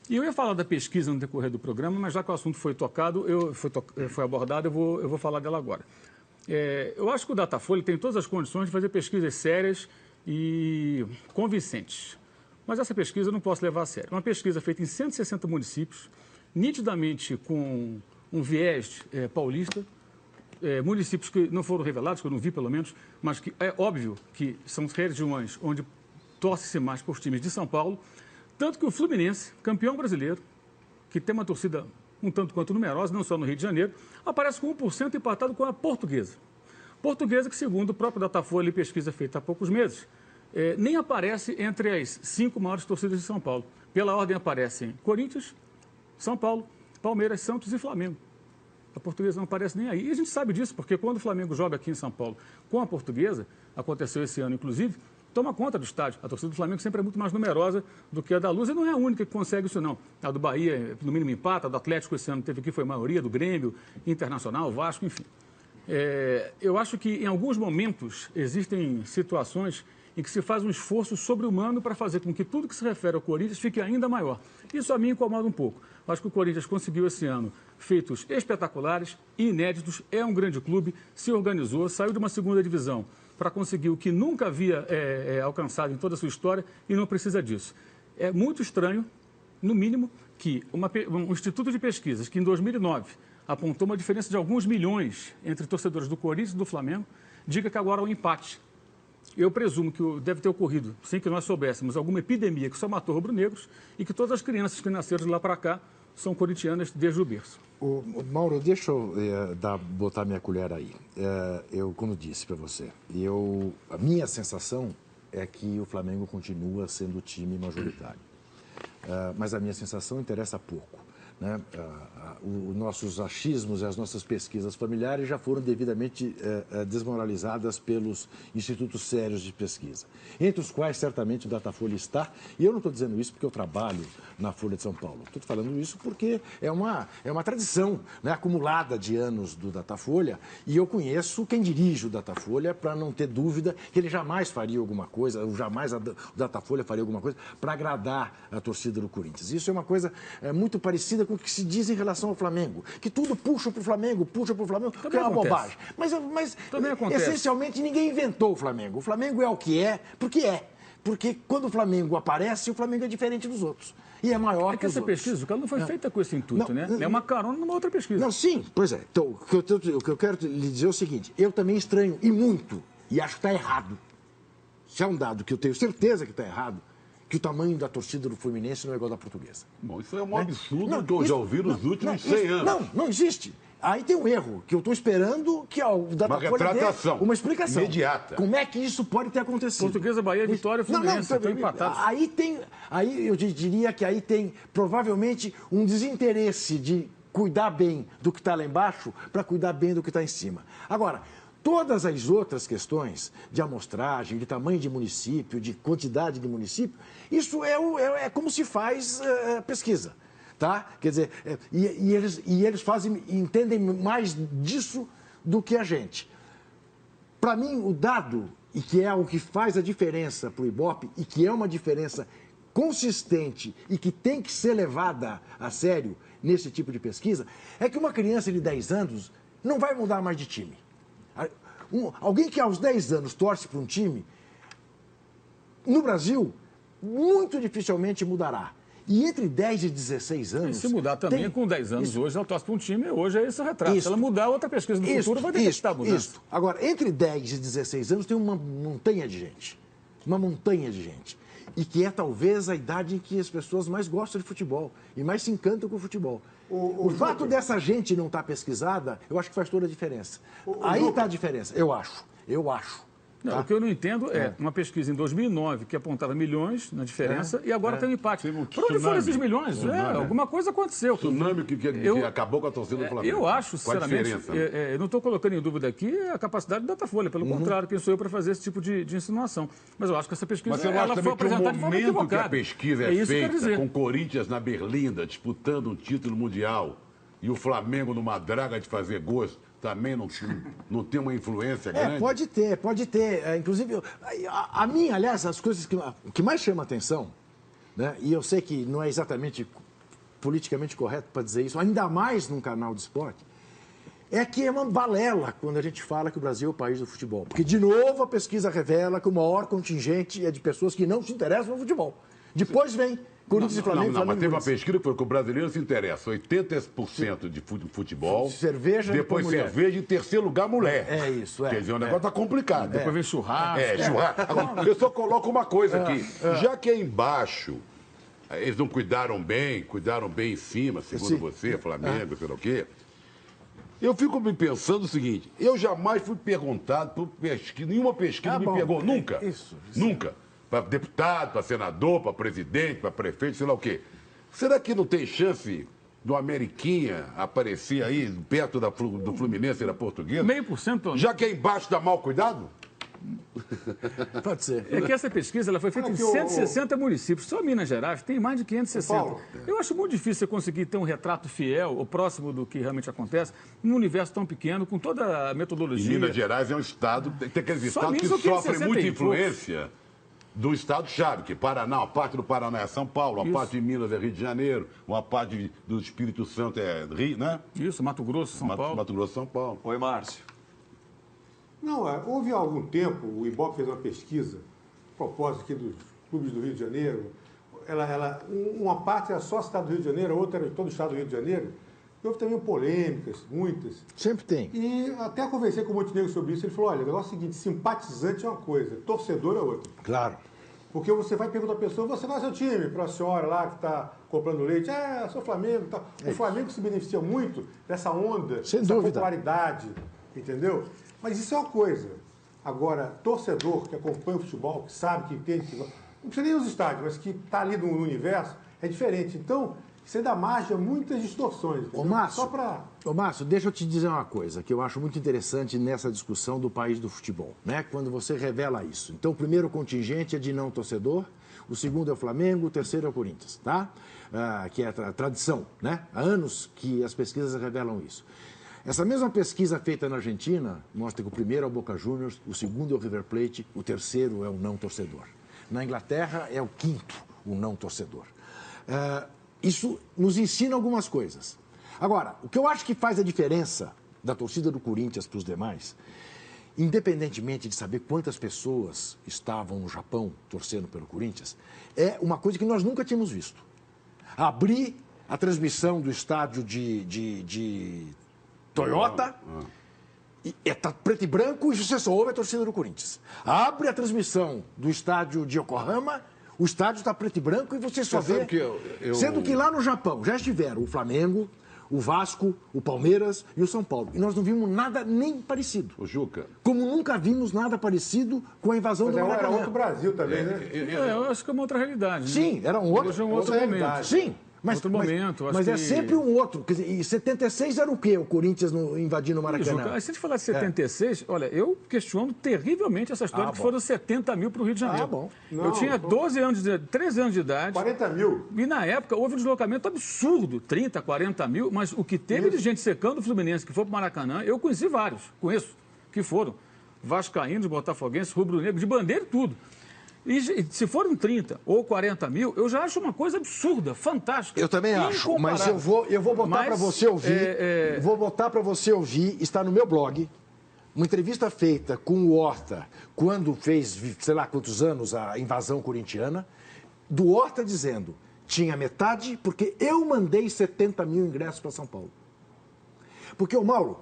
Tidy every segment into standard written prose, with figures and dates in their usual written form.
E eu ia falar da pesquisa no decorrer do programa, mas já que o assunto foi tocado, foi abordado, eu vou falar dela agora. Eu acho que o Datafolha tem todas as condições de fazer pesquisas sérias e convincentes. Mas essa pesquisa eu não posso levar a sério. Uma pesquisa feita em 160 municípios, nitidamente com um viés paulista, municípios que não foram revelados, que eu não vi pelo menos, mas que é óbvio que são regiões onde torce-se mais por times de São Paulo, tanto que o Fluminense, campeão brasileiro, que tem uma torcida um tanto quanto numerosa, não só no Rio de Janeiro, aparece com 1% empatado com a Portuguesa. Portuguesa que, segundo o próprio Datafolha e pesquisa feita há poucos meses, nem aparece entre as 5 maiores torcidas de São Paulo. Pela ordem aparecem Corinthians, São Paulo, Palmeiras, Santos e Flamengo. A Portuguesa não aparece nem aí. E a gente sabe disso, porque quando o Flamengo joga aqui em São Paulo com a Portuguesa, aconteceu esse ano inclusive, toma conta do estádio. A torcida do Flamengo sempre é muito mais numerosa do que a da Luz e não é a única que consegue isso, não. A do Bahia, no mínimo, empata. A do Atlético esse ano teve aqui, foi a maioria, do Grêmio, Internacional, Vasco, enfim. Eu acho que, em alguns momentos, existem situações em que se faz um esforço sobre-humano para fazer com que tudo que se refere ao Corinthians fique ainda maior. Isso a mim incomoda um pouco. Acho que o Corinthians conseguiu esse ano feitos espetaculares e inéditos, é um grande clube, se organizou, saiu de uma segunda divisão para conseguir o que nunca havia alcançado em toda a sua história e não precisa disso. É muito estranho, no mínimo, que um instituto de pesquisas que em 2009 apontou uma diferença de alguns milhões entre torcedores do Corinthians e do Flamengo, diga que agora há um empate. Eu presumo que deve ter ocorrido, sem que nós soubéssemos, alguma epidemia que só matou rubro-negros e que todas as crianças que nasceram de lá para cá são corintianas desde o berço. Mauro, deixa eu botar minha colher aí. Eu, como disse para você, a minha sensação é que o Flamengo continua sendo o time majoritário. Mas a minha sensação interessa pouco. Né? Os nossos achismos e as nossas pesquisas familiares já foram devidamente desmoralizadas pelos institutos sérios de pesquisa, entre os quais certamente o Datafolha está, e eu não estou dizendo isso porque eu trabalho na Folha de São Paulo, estou falando isso porque é uma tradição, né, acumulada de anos do Datafolha, e eu conheço quem dirige o Datafolha para não ter dúvida que ele jamais faria alguma coisa, ou jamais o Datafolha faria alguma coisa para agradar a torcida do Corinthians. Isso é uma coisa muito parecida com o que se diz em relação ao Flamengo, que tudo puxa para o Flamengo, que é uma bobagem. Mas essencialmente ninguém inventou o Flamengo. O Flamengo é o que é. Porque quando o Flamengo aparece, o Flamengo é diferente dos outros. E é maior que os outros. Essa pesquisa, não foi feita com esse intuito, né? É uma carona numa outra pesquisa. Não, sim, pois é. Então, o que eu quero lhe dizer é o seguinte, eu também estranho, e muito, e acho que está errado. Se é um dado que eu tenho certeza que está errado, que o tamanho da torcida do Fluminense não é igual da Portuguesa. Bom, isso é um absurdo que eu já ouvi nos últimos 100 anos. Não existe. Aí tem um erro, que eu estou esperando que o Datafolha dê uma explicação. Imediata. Como é que isso pode ter acontecido? Portuguesa, Bahia, Vitória, Fluminense, estão empatados. Aí eu diria que aí tem provavelmente um desinteresse de cuidar bem do que está lá embaixo para cuidar bem do que está em cima. Agora, todas as outras questões de amostragem, de tamanho de município, de quantidade de município, isso é como se faz pesquisa, tá? Quer dizer, eles entendem mais disso do que a gente. Para mim, o dado, e que é o que faz a diferença para o Ibope, e que é uma diferença consistente e que tem que ser levada a sério nesse tipo de pesquisa, é que uma criança de 10 anos não vai mudar mais de time. Alguém que aos 10 anos torce para um time, no Brasil, muito dificilmente mudará. E entre 10 e 16 anos... E se mudar também, com 10 anos hoje, ela torce para um time, hoje é esse retrato. Se ela mudar, outra pesquisa no futuro vai ter que estar mudando. Isso. Agora, entre 10 e 16 anos tem uma montanha de gente. Uma montanha de gente. E que é talvez a idade em que as pessoas mais gostam de futebol e mais se encantam com o futebol. O fato dessa gente não estar pesquisada, eu acho que faz toda a diferença. Aí está a diferença, eu acho. Não, Tá? o que eu não entendo é uma pesquisa em 2009 que apontava milhões na diferença e agora tem um empate. Para onde foram esses milhões? Alguma coisa aconteceu. Tsunami que acabou com a torcida do Flamengo. Eu acho, sinceramente, eu não estou colocando em dúvida aqui a capacidade do Datafolha. Pelo contrário, quem sou eu para fazer esse tipo de insinuação. Mas eu acho que essa pesquisa foi apresentada de forma equivocada. Mas eu acho também que o momento que a pesquisa é feita, dizer. com o Corinthians na Berlinda, disputando um título mundial, e o Flamengo numa draga de fazer gols, também não tem uma influência grande? Pode ter. Inclusive, aliás, as coisas que mais chamam a atenção, né, e eu sei que não é exatamente politicamente correto para dizer isso, ainda mais num canal de esporte, é que é uma balela quando a gente fala que o Brasil é o país do futebol. Porque, de novo, a pesquisa revela que o maior contingente é de pessoas que não se interessam no futebol. Depois vem Corinthians e Flamengo. Não, mas teve uma pesquisa que foi que o brasileiro se interessa. 80% de futebol. Cerveja depois mulher. cerveja e em terceiro lugar mulher. É isso, é. Quer dizer, o negócio tá complicado. Depois vem churrasco. Churrasco. Agora, eu só coloco uma coisa aqui. Já que é embaixo, eles não cuidaram bem em cima, segundo você, Flamengo, sei lá o quê. Eu fico me pensando o seguinte, eu jamais fui perguntado por pesquisa, nenhuma pesquisa me pegou, nunca. Isso. Nunca. Para deputado, para senador, para presidente, para prefeito, sei lá o quê. Será que não tem chance do Ameriquinha aparecer aí perto do Fluminense e da Portuguesa? 0,5%. Já que é embaixo dá mal cuidado? Pode ser. É que essa pesquisa ela foi feita em 160 municípios. Só Minas Gerais tem mais de 560. Paulo. Eu acho muito difícil você conseguir ter um retrato fiel ou próximo do que realmente acontece num universo tão pequeno, com toda a E metodologia. Minas Gerais é um estado, tem aqueles Só estados que Minas são sofrem 560 muita e influência do estado-chave, que Paraná, uma parte do Paraná é São Paulo, uma Isso. parte de Minas é Rio de Janeiro, uma parte do Espírito Santo é Rio, né? Isso, Mato Grosso, São Paulo. Mato Grosso, São Paulo. Oi, Márcio. Não, houve há algum tempo, o Ibope fez uma pesquisa, a propósito aqui dos clubes do Rio de Janeiro, uma parte era só a cidade do Rio de Janeiro, a outra era todo o estado do Rio de Janeiro, e houve também polêmicas, muitas. Sempre tem. E até conversei com o Montenegro sobre isso, ele falou, olha, o negócio é o seguinte, simpatizante é uma coisa, torcedor é outra. Claro. Porque você vai perguntar à pessoa, você qual é o seu time? Para a senhora lá que está comprando leite, eu sou Flamengo e tal. O Flamengo se beneficia muito dessa onda, Sem dessa dúvida. popularidade, entendeu? Mas isso é uma coisa. Agora, torcedor que acompanha o futebol, que sabe, que entende, que não precisa nem ir nos estádios, mas que está ali no universo, é diferente. Então, isso ainda margem muitas distorções. Entendeu? Márcio, Só para... Márcio, deixa eu te dizer uma coisa que eu acho muito interessante nessa discussão do país do futebol, né? Quando você revela isso. Então, o primeiro contingente é de não torcedor, o segundo é o Flamengo, o terceiro é o Corinthians, tá? Que é a tradição, né? Há anos que as pesquisas revelam isso. Essa mesma pesquisa feita na Argentina mostra que o primeiro é o Boca Juniors, o segundo é o River Plate, o terceiro é o não torcedor. Na Inglaterra é o quinto, o não torcedor. Isso nos ensina algumas coisas. Agora, o que eu acho que faz a diferença da torcida do Corinthians para os demais, independentemente de saber quantas pessoas estavam no Japão torcendo pelo Corinthians, é uma coisa que nós nunca tínhamos visto. Abrir a transmissão do estádio de Toyota, tá preto e branco e você só ouve a torcida do Corinthians. Abre a transmissão do estádio de Yokohama, o estádio está preto e branco e você só vê... Sendo que lá no Japão já estiveram o Flamengo, o Vasco, o Palmeiras e o São Paulo. E nós não vimos nada nem parecido. O Juca. Como nunca vimos nada parecido com a invasão Mas do era Maracanã. outro Brasil também, né? Eu acho que é uma outra realidade. Né? Sim, era um outro, Hoje é um outro momento. Sim. Outro momento, acho mas é que- sempre um outro. Quer dizer, e 76 era o quê? O Corinthians invadindo o Ih, Maracanã? Juca, se a gente falar de 76, olha, eu questiono terrivelmente essa história que bom. foram 70 mil para o Rio de Janeiro. bom. Eu Não, tinha 13 anos de idade. 40 mil. E na época houve um deslocamento absurdo, 30, 40 mil, mas o que teve de gente secando o Fluminense, que foi para o Maracanã, eu conheci vários, conheço, que foram vascaínos, botafoguenses, rubro-negro, de bandeira e tudo. E se foram 30 ou 40 mil, eu já acho uma coisa absurda, fantástica. Eu também acho, mas eu vou botar para você ouvir. Vou botar para você ouvir, está no meu blog, uma entrevista feita com o Horta, quando fez, sei lá quantos anos, a invasão corintiana, do Horta dizendo, tinha metade porque eu mandei 70 mil ingressos para São Paulo. Porque, ô Mauro,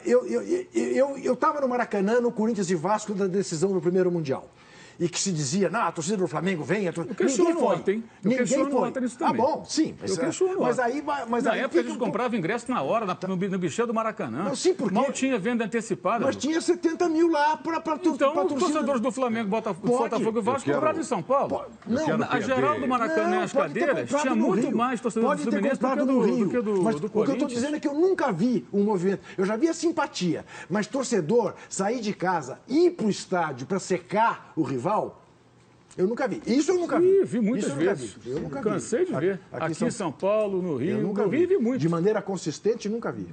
eu estava no Maracanã, no Corinthians e Vasco, da decisão do primeiro Mundial. E que se dizia, a torcida do Flamengo vem... questiono o Horta, hein? Eu Ninguém questiono o foi. Horta nisso também. Bom, sim. Eu questiono o mas Horta. aí... Mas Na aí época a fica gente um pouco- comprava ingresso na hora, no bichê do Maracanã. Não, sim, porque- Mal tinha venda antecipada. Mas tinha 70 mil lá para Então, os torcedores do Flamengo, Botafogo e Vasco compraram em São Paulo. A geral do Maracanã e as cadeiras tinha muito mais torcedores do Fluminense do que do Mas do o que eu estou Corinthians. dizendo é que eu nunca vi um movimento. Eu já vi a simpatia, mas torcedor sair de casa, ir para o estádio para secar o rival, eu nunca vi. Isso eu nunca vi. Vi muitas Isso eu nunca vezes. vi. Eu nunca vi. Cansei de ver. Aqui em São Paulo, no Rio, Eu nunca vi muito. De maneira consistente, nunca vi.